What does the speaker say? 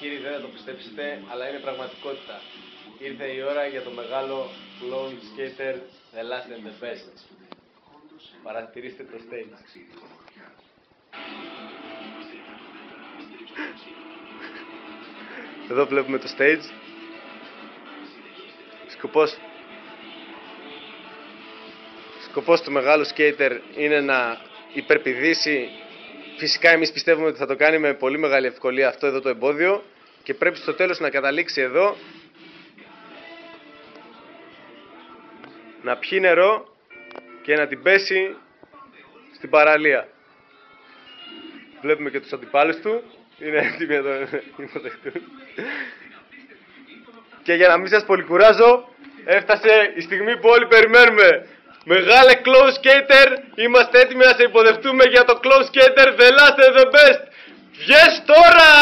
κύριοι, δεν θα το πιστέψετε, αλλά είναι πραγματικότητα. Ήρθε η ώρα για το μεγάλο clone skater The Last and the Best. Παρατηρήστε το stage. Εδώ βλέπουμε το stage. Σκοπός του μεγάλου skater είναι να υπερπηδήσει. Φυσικά εμείς πιστεύουμε ότι θα το κάνει με πολύ μεγάλη ευκολία αυτό εδώ το εμπόδιο και πρέπει στο τέλος να καταλήξει εδώ, να πιει νερό και να την πέσει στην παραλία. Βλέπουμε και τους αντιπάλους του, είναι έτοιμοι να το υποδεχτούν. Και για να μην σας πολυκουράζω, έφτασε η στιγμή που όλοι περιμένουμε. Μεγάλε clone skater, είμαστε έτοιμοι να σε υποδεχτούμε για το clone skater The Last and the Best. Βγες τώρα!